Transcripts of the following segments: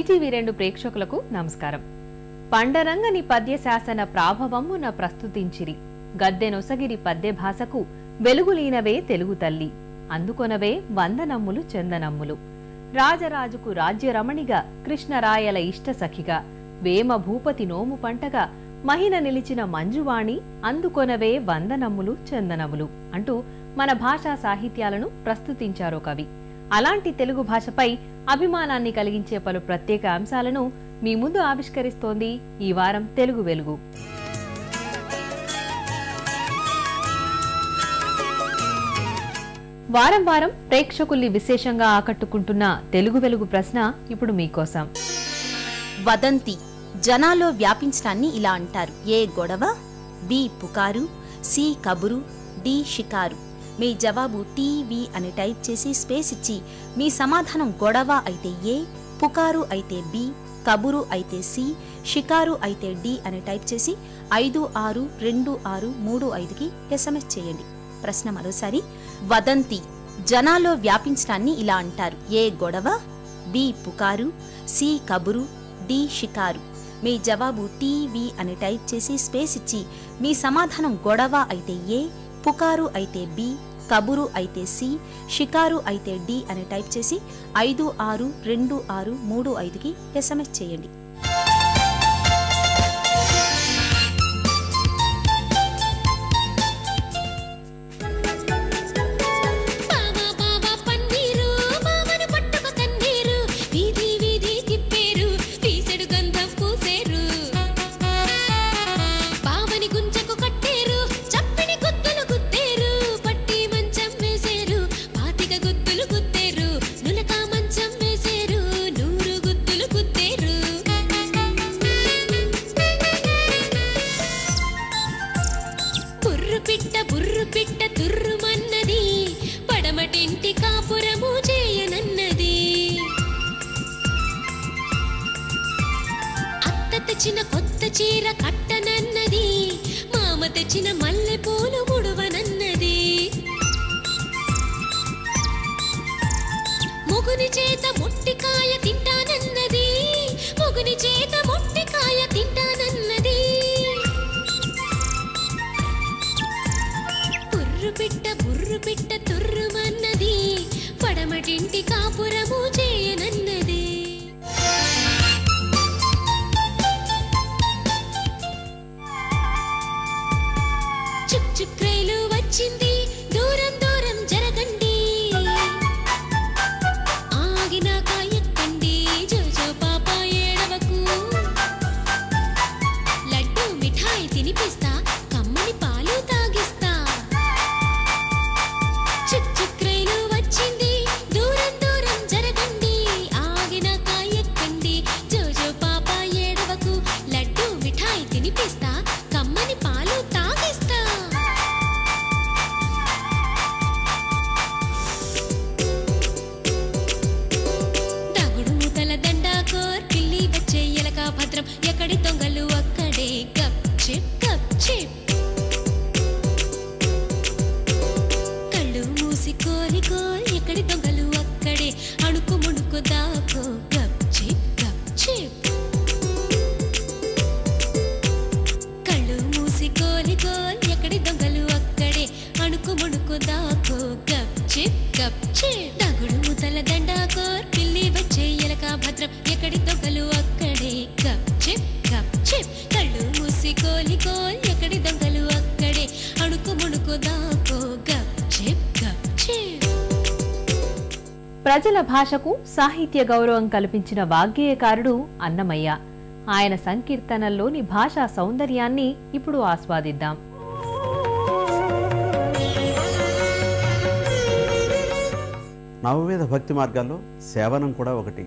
ఈటీవీ2 ప్రేక్షకులకు నమస్కారం. పండరంగని పద్యశాసన ప్రాభవమున ప్రస్తుతించిరి గద్దెనొసగిరి పద్య భాషకు వెలుగులీనవే తెలుగు తల్లి అందుకొనవే వందనమ్ములు చందనమ్ములు. రాజరాజుకు రాజ్యరమణిగా కృష్ణరాయల ఇష్ట సఖిగా వేమ భూపతి నోము పంటగా మహిన నిలిచిన మంజువాణి అందుకొనవే వందనమ్ములు చందనములు అంటూ మన భాషా సాహిత్యాలను ప్రస్తుతించారో కవి. అలాంటి తెలుగు భాషపై అభిమానాన్ని కలిగించే పలు ప్రత్యేక అంశాలను మీ ముందు ఆవిష్కరిస్తోంది ఈ వారం తెలుగు వెలుగు. వారం వారం ప్రేక్షకుల్ని విశేషంగా ఆకట్టుకుంటున్న తెలుగు వెలుగు ప్రశ్న ఇప్పుడు మీకోసం. వదంతి జనాల్లో వ్యాపించడాన్ని ఇలా అంటారు. ఏ గొడవ, బి పుకారు, సి కబురు, డి షికారు. మీ జవాబు టీవీ అని టైప్ చేసి స్పేస్ ఇచ్చి మీ సమాధానం గొడవ అయితే ఏ, పుకారు అయితే బి, కబురు అయితే సి, షికారు అయితే డి అని టైప్ చేసి 562635కి SMS చేయండి. ప్రశ్న మరోసారి. వదంతి జనాల్లో వ్యాపించడాన్ని ఇలా అంటారు. ఏ గొడవ, బి పుకారు, సి కబురు, డి షికారు. మీ జవాబు టీవీ అని టైప్ చేసి స్పేస్ ఇచ్చి మీ సమాధానం గొడవ అయితే ఏ, పుకారు అయితే బి, కబురు అయితే సి, షికారు అయితే డి అని టైప్ చేసి 562635కి SMS చేయండి. తెచ్చిన కొత్త చీర కట్టనన్నది, మామ తెచ్చిన మల్లె పూలు ముడువనన్నది, మొగుని చేత మొట్టికాయ తింటానన్నది, మొగుని చేత మొట్టికాయ తింటానన్నది. బుర్రు పిట్ట తుర్రుమన్నది, పడమటింటి కాపురము చేయనన్నది. చుక్రైలు వచ్చింది, దూరం దూరం జరగండి, ఆగినాక ఎక్కండి, జోజో పాప ఏడవకు, లడ్డు మిఠాయి తినిపిస్తా, కమ్మని పాలు తాగిస్తా. చుక్రైలు వచ్చింది, దూరం దూరం జరగండి, ఆగినాక ఎక్కండి, జోజో పాప ఏడవకు, లడ్డు మిఠాయి తినిపిస్తా, కమ్మని పాలు తాగిస్తా. భద్రం ఎక్కడి దొంగలు అక్కడే గప్ చిప్ గప్ చిప్. కళ్ళు మూసి కోరి ఎక్కడి దొంగలు అక్కడే, అణుకు ముణుకు దాకో గప్ చిప్ గప్ చిప్. కళ్ళు మూసి కోరి ఎక్కడి దొంగలు అక్కడే, అణుకు ముణుకు దాకో గప్ చిప్ గప్ చిప్. దగుడు ముతల దండాకోర్ పిల్లి వచ్చే ఎలక భద్రం ఎక్కడి దొంగలు అక్కడే గప్ చిప్ గప్ చిప్. కళ్ళు మూసి కోలి ఎక్కడి దొంగలు అక్కడే, అణుకు ముణుకు దాకో గప్ చిప్ గప్ చిప్. ప్రజల భాషకు సాహిత్య గౌరవం కల్పించిన వాగ్గేయకారుడు అన్నమయ్య. ఆయన సంకీర్తనల్లోని భాషా సౌందర్యాన్ని ఇప్పుడు ఆస్వాదిద్దాం. నవవిధ భక్తి మార్గాల్లో సేవనం కూడా ఒకటి.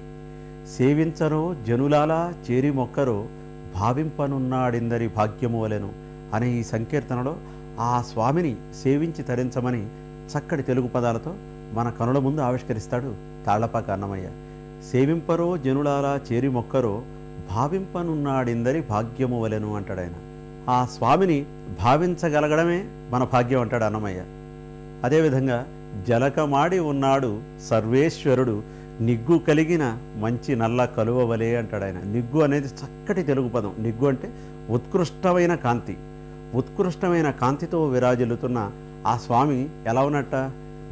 సేవించరో జనులాలా చేరి మొక్కరో, భావింపనున్నాడిందరి భాగ్యము వలెను అనే ఈ సంకీర్తనలో ఆ స్వామిని సేవించి తరించమని చక్కటి తెలుగు పదాలతో మన కనుల ముందు ఆవిష్కరిస్తాడు తాళ్లపాక అన్నమయ్య. సేవింపరో జనులాలా చేరి మొక్కరో, భావింపనున్నాడిందరి భాగ్యము వలెను అంటాడు ఆయన. ఆ స్వామిని భావించగలగడమే మన భాగ్యం అంటాడు అన్నమయ్య. అదేవిధంగా జలకమాడి ఉన్నాడు సర్వేశ్వరుడు నిగ్గు కలిగిన మంచి నల్ల కలువవలే అంటాడు ఆయన. నిగ్గు అనేది చక్కటి తెలుగు పదం. నిగ్గు అంటే ఉత్కృష్టమైన కాంతి. ఉత్కృష్టమైన కాంతితో విరాజిల్లుతున్న ఆ స్వామి ఎలా ఉన్నట్ట?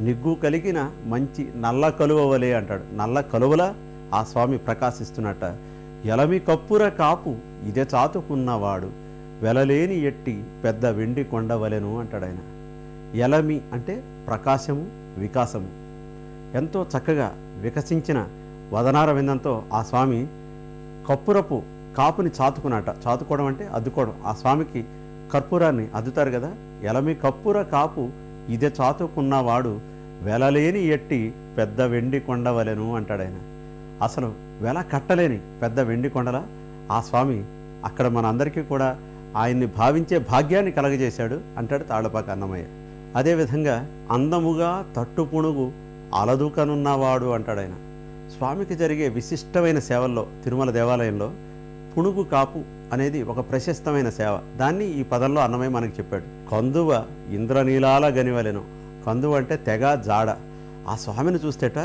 నిగ్గు కలిగిన మంచి నల్ల కలువవలే అంటాడు. నల్ల కలువల ఆ స్వామి ప్రకాశిస్తున్నట్ట. ఎలమి కప్పుర కాపు ఇదే చాతుకున్నవాడు వెలలేని ఎట్టి పెద్ద వెండి కొండవలెను అంటాడు ఆయన. ఎలమి అంటే ప్రకాశము, వికాసము. ఎంతో చక్కగా వికసించిన వదనార విందంతో ఆ స్వామి కప్పురపు కాపుని చాతుకున్నట. చాతుకోవడం అంటే అద్దుకోవడం. ఆ స్వామికి కర్పూరాన్ని అద్దుతారు కదా. ఎలమి కప్పుర కాపు ఇదే చాతుకున్నవాడు వెలలేని ఎట్టి పెద్ద వెండి కొండవలెను అంటాడు ఆయన. అసలు వెల కట్టలేని పెద్ద వెండి కొండల ఆ స్వామి అక్కడ మనందరికీ కూడా ఆయన్ని భావించే భాగ్యాన్ని కలగజేశాడు అంటాడు తాళ్లపాక అన్నమయ్య. అదేవిధంగా అందముగా తట్టుపుణుగు అలదుకనున్నవాడు అంటాడు ఆయన. స్వామికి జరిగే విశిష్టమైన సేవల్లో తిరుమల దేవాలయంలో పుణుగు కాపు అనేది ఒక ప్రశస్తమైన సేవ. దాన్ని ఈ పదంలో అన్నమయ్య మనకి చెప్పాడు. కందువ ఇంద్రనీలాల గనివలెను. కందువ అంటే తెగ జాడ. ఆ స్వామిని చూస్తేట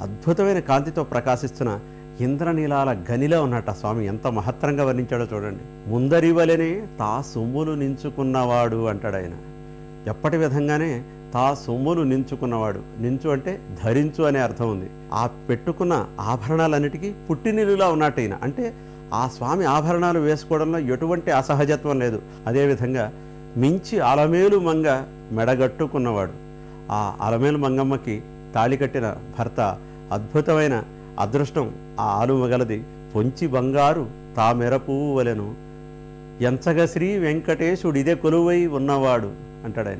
అద్భుతమైన కాంతితో ప్రకాశిస్తున్న ఇంద్రనీలాల గనిలో ఉన్నట్టు ఆ స్వామి ఎంత మహత్తరంగా వర్ణించాడో చూడండి. ముందరివలనే తా సొమ్ములు నించుకున్నవాడు అంటాడు ఆయన. ఎప్పటి విధంగానే తా సొమ్ములు నించుకున్నవాడు. నించు అంటే ధరించు అనే అర్థం ఉంది. ఆ పెట్టుకున్న ఆభరణాలన్నిటికీ పుట్టినిలులా ఉన్నట్టు ఈయన. అంటే ఆ స్వామి ఆభరణాలు వేసుకోవడంలో ఎటువంటి అసహజత్వం లేదు. అదేవిధంగా మించి అలమేలు మంగ మెడగట్టుకున్నవాడు. ఆ అలమేలు మంగమ్మకి తాళి కట్టిన భర్త అద్భుతమైన అదృష్టం ఆ ఆలుమగలది. పొంచి బంగారు తా మెరపువ్వు వలెను ఎంచగ శ్రీ వెంకటేశుడు ఇదే కొలువై ఉన్నవాడు అంటాడు ఆయన.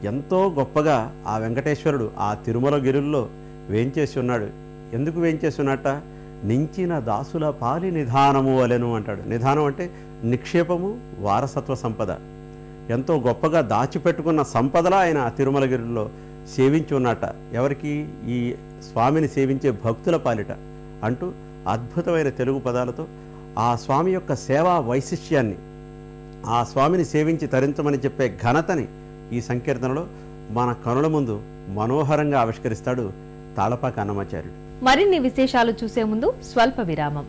ఎంతో గొప్పగా ఆ వెంకటేశ్వరుడు ఆ తిరుమల గిరుల్లో వేంచేసి ఉన్నాడు. ఎందుకు వేంచేసి ఉన్నట్ట? నించిన దాసుల పాలి నిధానము వలెను అంటాడు. నిధానం అంటే నిక్షేపము, వారసత్వ సంపద. ఎంతో గొప్పగా దాచిపెట్టుకున్న సంపదలా ఆయన ఆ తిరుమలగిరిలో సేవించి ఉన్నట్ట. ఎవరికి? ఈ స్వామిని సేవించే భక్తుల పాలిట అంటూ అద్భుతమైన తెలుగు పదాలతో ఆ స్వామి యొక్క సేవా వైశిష్యాన్ని, ఆ స్వామిని సేవించి తరించమని చెప్పే ఘనతని ఈ సంకీర్తనలో మన కనుల ముందు మనోహరంగా ఆవిష్కరిస్తాడు తాళ్లపాక అన్నమాచార్యుడు. మరిన్ని విశేషాలు చూసే ముందు స్వల్ప విరామం.